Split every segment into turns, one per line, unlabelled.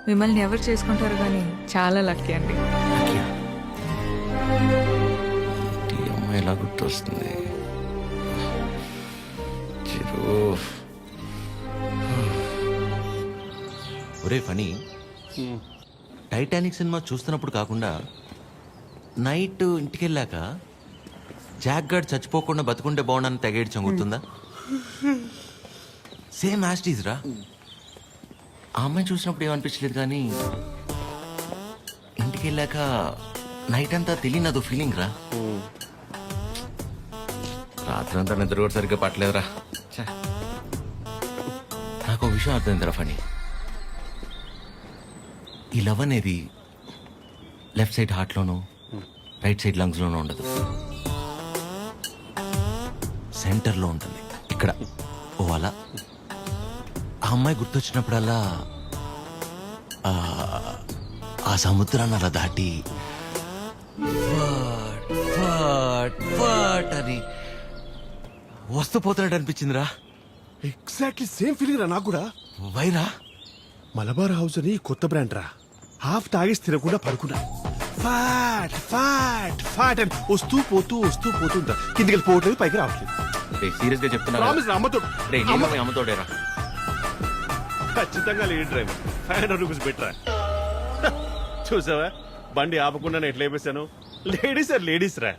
మిమ్మల్ని ఎవరు చేసుకుంటారు కానీ చాలా లక్కీ అండి.
ఈ అమ్మాయి ఎలా గుర్తొస్తుంది? ఒరే ఫనీ, టైటానిక్ సినిమా చూస్తున్నప్పుడు కాకుండా నైట్ ఇంటికి వెళ్ళాక జాక్ గార్డ్ చచ్చిపోకుండా బతుకుంటే బాగుండని తెగేడ్చాం, గుర్తుందా? సేమ్ యాస్టీజ్ రా. ఆ అమ్మాయి చూసినప్పుడు ఏమనిపించలేదు, కానీ ఇంటికి వెళ్ళాక నైట్ అంతా తెలియని అదో ఫీలింగ్ రా. రాత్రంతా నిద్ర కూడా సరిగ్గా పట్టలేదురా. ఛే. నాకు ఒక విషయం అర్థమైందిరా ఫనీ. ఈ లవ్ అనేది లెఫ్ట్ సైడ్ హార్ట్లోనూ రైట్ సైడ్ లంగ్స్లోనూ ఉండదు, సెంటర్లో ఉంటుంది, ఇక్కడ. ఓ అలా ఆ అమ్మాయి గుర్తొచ్చినప్పుడల్లా ఆ సముద్రాన్ని అలా దాటి అని వస్తూ పోతున్నట్టు అనిపించిందిరా.
ఎగ్జాక్ట్లీ సేమ్ ఫీలింగ్ రా నాకు కూడా.
వైరా
మలబార్ హౌస్ అని కొత్త బ్రాండ్ రా. హాఫ్ తాగేసి తినకుండా పడుకున్నా. ఫాట్ ఫాట్ ఫాట్ అని వస్తూ పోతుంటా. కిందికి వెళ్ళి పోవట్లేదు, పైకి రావట్లేదు.
సీరియస్ గా చెప్తున్నా,
అమ్మతో
అమ్మతోడేరా.
ఖచ్చితంగా లేడీ డ్రైవర్. 500 రూపీస్ బెటరా. చూసావా బండి ఆపకుండా ఎట్లా వేసాను. లేడీస్ ఆర్ లేడీస్ రా.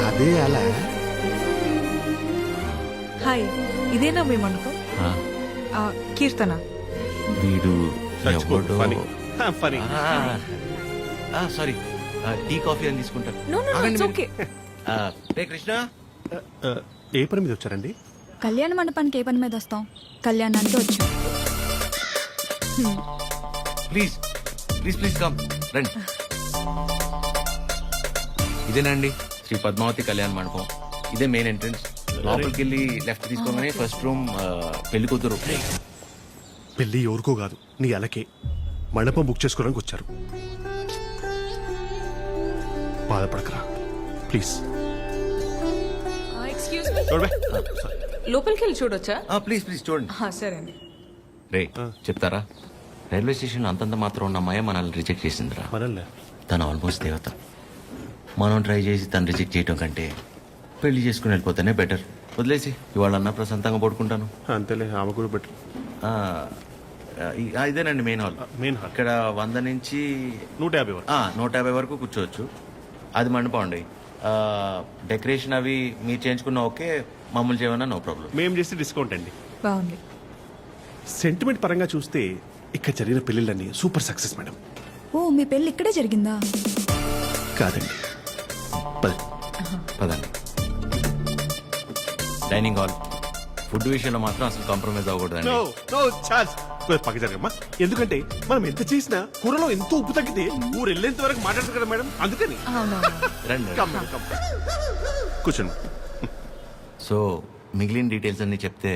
అదే అలా.
హాయ్, ఇదేనా మీ మండపం? కీర్తన.
వీడు ఎవడో.
ఫనీ.
సారీ, టీ కాఫీ అని తీసుకుంటాను.
No, no, no, it's okay.
రే కృష్ణ,
ఏ పని మీద వచ్చారండి?
కళ్యాణ మండపానికి ఏ పని మీద వస్తాం? కళ్యాణానికి వచ్చాం.
ప్లీజ్ ప్లీజ్ ప్లీజ్ కమ్, రండి. ఇదేనండి శ్రీ పద్మావతి కళ్యాణ మండపం. ఇదే మెయిన్ ఎంట్రన్స్. లోపలికి వెళ్ళి లెఫ్ట్ తీసుకోగానే ఫస్ట్ రూమ్ పెళ్లి కూతురు.
పెళ్లి ఎవరికో కాదు, నీ అలకే. మండపం బుక్ చేసుకోవడానికి వచ్చారు. బాధపడకరా ప్లీజ్.
ఎక్స్క్యూజ్ మీ, లోపలికి వెళ్ళి చూడొచ్చా?
ప్లీజ్ ప్లీజ్ చూడండి.
సరే అండి.
రే చెప్తారా, రైల్వే స్టేషన్ అంతంత మాత్రం ఉన్న అమ్మాయి మనల్ని రిజెక్ట్ చేసిందిరా.
మనల్ని
తను ఆల్మోస్ట్ దేవత. మనం ట్రై చేసి తను రిజెక్ట్ చేయటం కంటే పెళ్లి చేసుకుని వెళ్ళిపోతేనే బెటర్. వదిలేసి ఇవాళ అన్న ప్రశాంతంగా పడుకుంటాను.
అంతేలే, ఆమె కూడా బెటర్.
ఇదేనండి మెయిన్ హాల్.
మెయిన్ హాల్
ఇక్కడ 100 నుంచి
150 వరకు.
150 వరకు కూర్చోవచ్చు. అది మండపం అండి. డెకరేషన్ అవి మీరు చేయించుకున్నా ఓకే, మామూలు చేయమన్నా నో ప్రాబ్లం.
మేము చేసి డిస్కౌంట్ అండి.
బాగుంది.
సెంటిమెంట్ పరంగా చూస్తే ఇక్కడ జరిగిన పెళ్లిళ్ళన్నీ సూపర్ సక్సెస్ మేడం.
ఓ, మీ పెళ్ళి ఇక్కడే జరిగిందా?
కాదండి,
పదండి. Dining hall. ఫుడ్ విషయంలో మాత్రం అసలు కాంప్రమైజ్ అవ్వకూడదండి.
పక్క జరగమ్మా. ఎందుకంటే మనం ఎంత చేసినా కూరలో ఎంతో ఉప్పు తగ్గితే ఊరు వెళ్ళేంత వరకు మాట్లాడతారు కదా మేడం, అందుకని.
రండి.
కూర్చోండి.
సో మిగిలిన డీటెయిల్స్ అన్ని చెప్తే.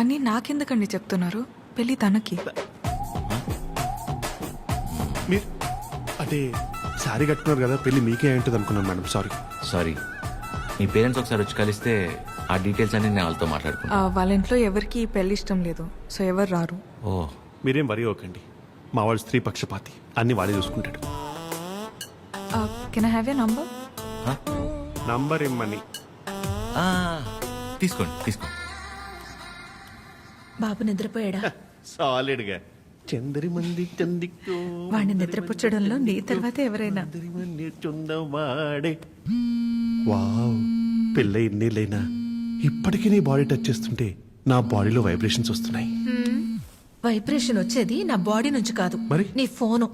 అని నాకెందుకండి చెప్తున్నారు? పెళ్లి తనకి.
మీరు అంటే సారీ కట్టుకున్నారు కదా, పెళ్లి మీకే ఉంటుంది అనుకున్నాను మేడం.
సారీ. మీ పేరెంట్స్ ఒకసారి వచ్చి కలిస్తే ఆ డీటెయిల్స్ అన్ని నేను వాళ్ళతో మాట్లాడుకున్నాను.
వాళ్ళ ఇంట్లో ఎవరికి ఈ పెళ్లి ఇష్టం లేదు, సో ఎవరు రారు.
ఓ,
మీరేం వరి అవ్వకండి. మా వాడు స్త్రీ పక్షపాతి, అన్ని వాడే చూసుకుంటాడు.
Can I have your number?
Number ఇమ్మని.
తీసుకోండి.
బాబు నిద్రపోయాడా?
సాలిడ్ గా. చందరి మంది చందికో
వాడిని నిద్రపుచ్చడంలో నీ తర్వాత ఎవరైనా.
వాడే. వావ్, పెళ్ళై ఇన్నేళ్ళైనా ఇప్పటికీ నీ బాడీ టచ్ చేస్తుంటే నా బాడీలో వైబ్రేషన్స్ వస్తున్నాయి.
వైబ్రేషన్ వచ్చేది నా బాడీ నుంచి కాదు,
మరి
నీ ఫోను.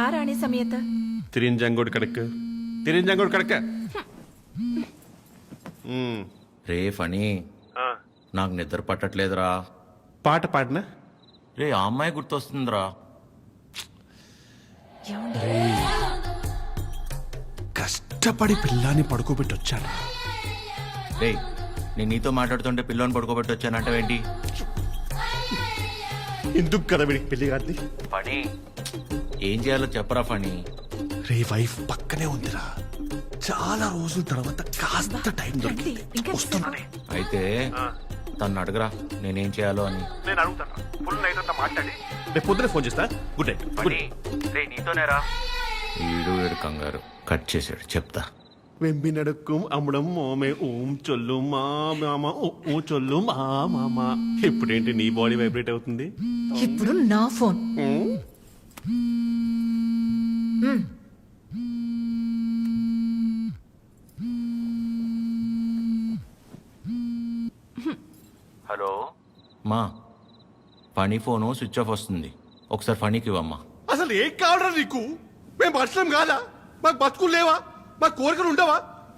ఆ రాణి సమేత
తిరింజంగోడు కడక.
రే ఫనీ, నాకు నిద్ర పట్టట్లేదురా.
పాట పాడినా
రే ఆ అమ్మాయి గుర్తొస్తుందిరా.
కష్టం. కష్టపడి పిల్లాన్ని పడుకోబెట్టి వచ్చాను.
రేయ్ నేను నీతో మాట్లాడుతుంటే పిల్లోని పడుకోబెట్టి వచ్చానంటావేంటి?
ఎందుకు కదా వీడికి పెళ్లి కాదు?
పని ఏం చేయాలో చెప్పరా ఫణి.
రే వైఫ్ పక్కనే ఉందిరా, చాలా రోజుల తర్వాత కాస్త టైం దొరికింది. వస్తున్నానే.
అయితే తను అడగరా నేనేం చేయాలో అని.
నేను అడుగుతాను. ఫుల్ నైట్ అంతా మాట్లాడి రేపు పొద్దున ఫోన్ చేస్తా. Good night. Good night.
నీతోనేరా వీడు కంగారు కట్ చేశాడు, చెప్తా.
వెంబి నడుక్కుం అమ్మడం మోమే ఓం చొల్లు మా మామ ఓ చొల్లు మా మామ. ఇప్పుడేంటి నీ బాడీ వైబ్రేట్ అవుతుంది?
ఇప్పుడు నా ఫోన్.
హలో మా ఫణి ఫోను స్విచ్ ఆఫ్ వస్తుంది, ఒకసారి ఫణికి ఇవ్వమ్మా.
అసలు ఏం కావడరా నీకు? మేము మనుషులం కాదా? మాకు బతుకులు లేవా? మాకు కోరికలు ఉండవా?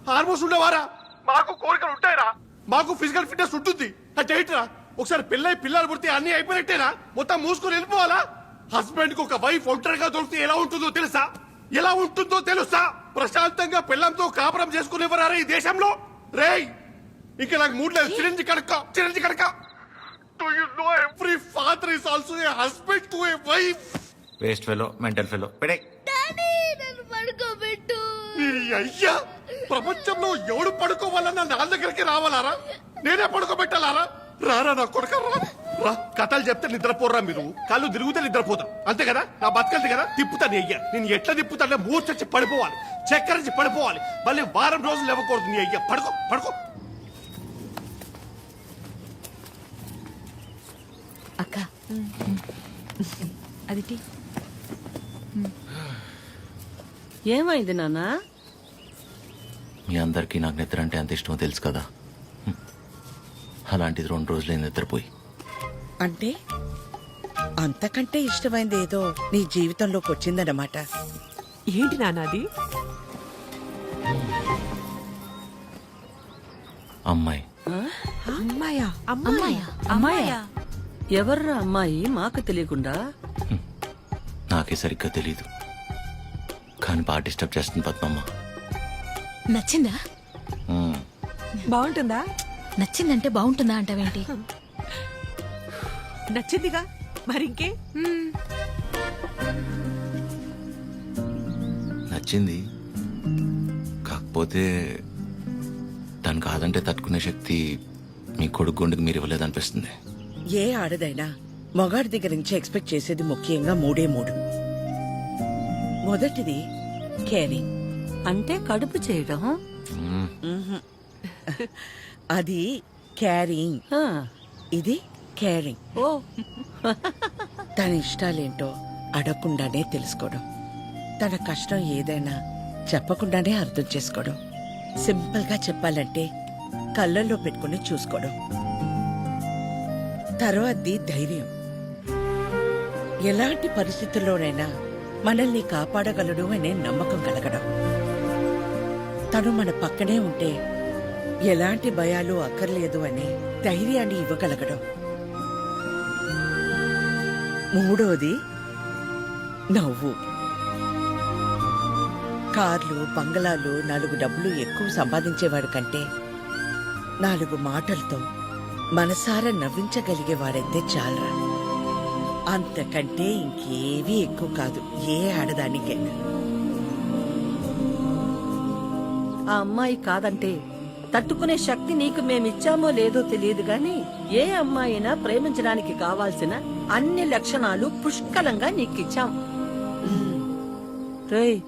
హార్మోన్స్ ఉండవారా? మాకు కోరికలు ఉంటాయిరా. మాకు ఫిజికల్ ఫిట్నెస్ ఉంటుంది. అంటే ఏంట్రా, ఒకసారి పెళ్ళై పిల్లలు పుడితే అన్ని అయిపోయినట్టేనా? మొత్తం మూసుకొని వెళ్ళిపోవాలా? హస్బెండ్ కి ఒక వైఫ్ ఒంటరిగా దొరికితే ఎలా ఉంటుందో తెలుసా? ఎలా ఉంటుందో తెలుసా? ప్రశాంతంగా పిల్లంతో కాపురం చేసుకునేవారా ఈ దేశంలో? రేయ్ ఇంకా నాకు మూడు లేదు. Chironji కడక. Do you know every father is also a husband to a wife?
Waste fellow, mental fellow పెడే.
ఈ అయ్యా, ప్రపంచంలో ఎవడు పడుకోవాలన్నా నా దగ్గరికి రావాలారా? నేనే పడుకోబెట్టాలారా? రారా నా కొడుక రా. కథలు చెప్తే నిద్రపోరా మీరు. కళ్ళు తిరుగుతే నిద్రపోతాం అంతే కదా? నా బతకల్ది కదా, తిప్పుతాను. అయ్యా నేను ఎట్లా తిప్పుతానే మూర్చొచ్చి పడిపోవాలి, చక్కరించి పడిపోవాలి. మళ్ళీ వారం రోజులు ఇవ్వకూడదు. నీ అయ్యా పడుకో.
అక్క అది టీ.
ఏమైంది నాన్నా?
మీ అందరికీ నాకు నిద్ర అంటే ఎంత ఇష్టమో తెలుసు కదా. అలాంటిది 2 రోజులే నిద్రపోయి.
అంటే అంతకంటే ఇష్టమైంది ఏదో నీ జీవితంలోకి వచ్చిందన్నమాట.
ఏంటి నాన్నది?
అమ్మాయి
అమ్మాయా?
అమ్మాయా?
ఎవర్రా అమ్మాయి మాకు తెలియకుండా?
నాకే సరిగ్గా తెలీదు, కానీ బాగా డిస్టర్బ్ చేస్తుంది పద్మమ్మ.
నచ్చిందా?
మ్మ్.
బాగుంటుందా?
నచ్చిందంటే బాగుంటుందా అంటావేంటి?
నచ్చిందిగా మరింకే.
నచ్చింది, కాకపోతే తను కాదంటే తట్టుకునే శక్తి మీ కొడుకు గుండెకి మీరు ఇవ్వలేదనిపిస్తుంది.
ఏ ఆడదైనా మొగాడి దగ్గర నుంచి ఎక్స్పెక్ట్ చేసేది ముఖ్యంగా 3 మొదటిది కేరింగ్, అంటే కడుపు చేయడం.
మ్మ్.
అది క్యారింగ్, ఇది కేరింగ్. ఓ తన ఇష్టాలేంటో అడగకుండానే తెలుసుకోవడం, తన కష్టం ఏదైనా చెప్పకుండానే అర్థం చేసుకోవడం, సింపుల్ గా చెప్పాలంటే కళ్ళల్లో పెట్టుకుని చూసుకోవడం. తర్వాతది ధైర్యం, ఎలాంటి పరిస్థితుల్లోనైనా మనల్ని కాపాడగలడు అనే నమ్మకం కలగడం. తను మన పక్కనే ఉంటే ఎలాంటి భయాలు అక్కర్లేదు అనే ధైర్యాన్ని ఇవ్వగలగడం. మూడోది నవ్వు. కార్లు, బంగళాలు, 4 డబ్బులు ఎక్కువ సంపాదించేవాడు కంటే 4 మాటలతో మనసారా నవ్వించగలిగేవాడైతే చాలరా. అంతకంటే ఇంకేవీ ఎక్కువ కాదు ఏ ఆడదానికైనా. ఆ అమ్మాయి కాదంటే తట్టుకునే శక్తి నీకు మేమిచ్చామో లేదో తెలియదు గాని ఏ అమ్మాయినా ప్రేమించడానికి కావాల్సిన అన్ని లక్షణాలు పుష్కలంగా నీకిచ్చాం. రేయ్,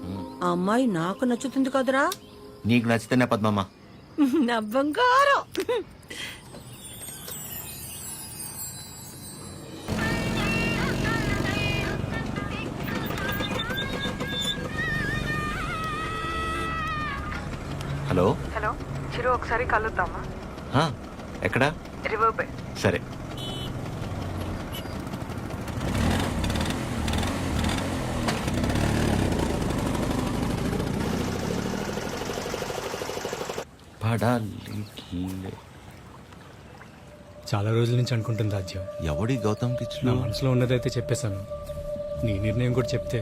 ఆ అమ్మాయి నాకు నచ్చుతుంది కదరా?
నీకు నచ్చితేనే పద్మమ్మ.
నా బంగారం.
హలో
హలో చిరు, ఒకసారి కలుద్దామా?
ఎక్కడా?
River Bay.
సరే.
చాలా రోజుల నుంచి అనుకుంటుంది రాజ్యం.
ఎవడి గౌతమ్
నా
కిచ్లు?
మనసులో ఉన్నదైతే చెప్పేశాను. నీ నిర్ణయం కూడా చెప్తే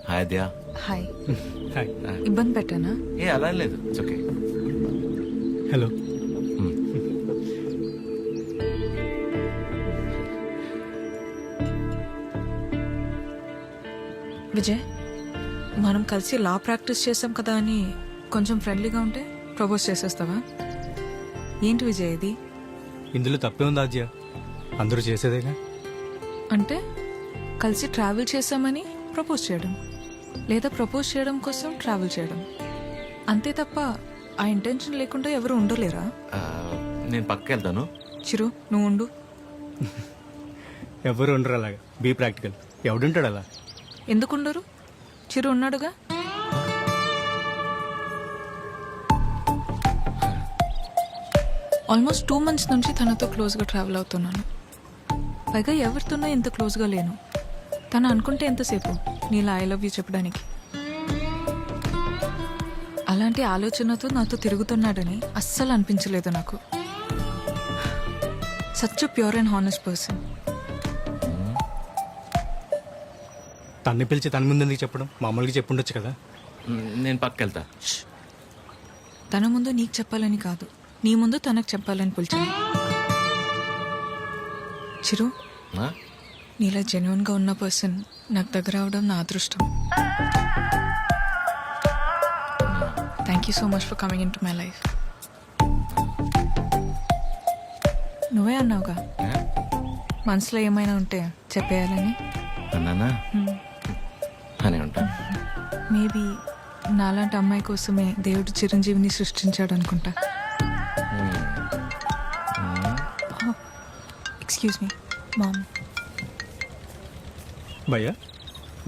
హాయ్ ద్యా.
హాయ్
హాయ్
ఇబ్బంది పెట్టానా?
ఏ అలా లేదు, ఇట్స్ ఓకే.
హలో.
విజయ్, మనం కలిసి లా ప్రాక్టీస్ చేసాం కదా అని కొంచెం ఫ్రెండ్లీగా ఉంటే ప్రపోజ్ చేసేస్తావా? ఏంటి విజయ్ ఇది?
ఇందులో తప్పే ఉంది ఆద్య, అందరూ చేసేదేగా.
అంటే కలిసి ట్రావెల్ చేసామని ప్రపోజ్ చేయడం, లేదా ప్రపోజ్ చేయడం కోసం ట్రావెల్ చేయడం, అంతే తప్ప ఆ ఇంటెన్షన్ లేకుండా ఎవరు ఉండలేరా?
నేను పక్కకి వెళ్తాను.
చిరు, నువ్వు ఉండు.
ఎవరు ఉండరు అలాగా, బీ ప్రాక్టికల్. ఎవడుంటాడు అలా?
ఎందుకు ఉండరు? చిరు ఉన్నాడుగా. ఆల్మోస్ట్ 2 months నుంచి తనతో క్లోజ్గా ట్రావెల్ అవుతున్నాను. పైగా ఎవరితోనో ఇంత క్లోజ్గా లేను. తను అనుకుంటే ఎంతసేపు నీలా ఐ లవ్ యూ చెప్పడానికి. అలాంటి ఆలోచనతో నాతో తిరుగుతున్నాడని అస్సలు అనిపించలేదు నాకు. Such pure and honest person.
తన్ని పిలిచి తన ముందు ఎందుకు చెప్పడం? మామూలుగా చెప్పుండొచ్చు కదా.
నేను పక్కకి వెళ్తా.
తన ముందు నీకు చెప్పాలని కాదు, నీ ముందు తనకు చెప్పాలని పిలిచాను. చిరు,
ఆ?
నీలా జెన్యున్గా ఉన్న పర్సన్ నాకు దగ్గర అవడం నా అదృష్టం. Thank you so much for coming in to my life. నువ్వే అన్నావుగా
ఏ?
మనసులో ఏమైనా ఉంటే చెప్పేయాలని.
అన్నానా? అని ఉంటాను.
మేబీ నాలాంటి అమ్మాయి కోసమే దేవుడు చిరంజీవిని సృష్టించాడు అనుకుంటా. Excuse me ma'am.
భయ్యా,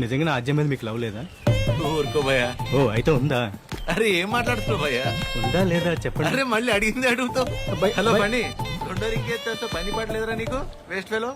నిజంగా నా ఆద్య మీద మీకు లవ్ లేదా?
ఊరుకో భయ్యా.
ఓ అయితే ఉందా?
అరే ఏం మాట్లాడుతున్నావు భయ్యా?
ఉందా లేదా చెప్పండి.
అరే మళ్ళీ అడిగింది అడుగుతావు.
భయ్-
హలో
భయ్-
బండి, రెండో ఇంకేస్తా పని పడలేదురా నీకు? Waste fellow.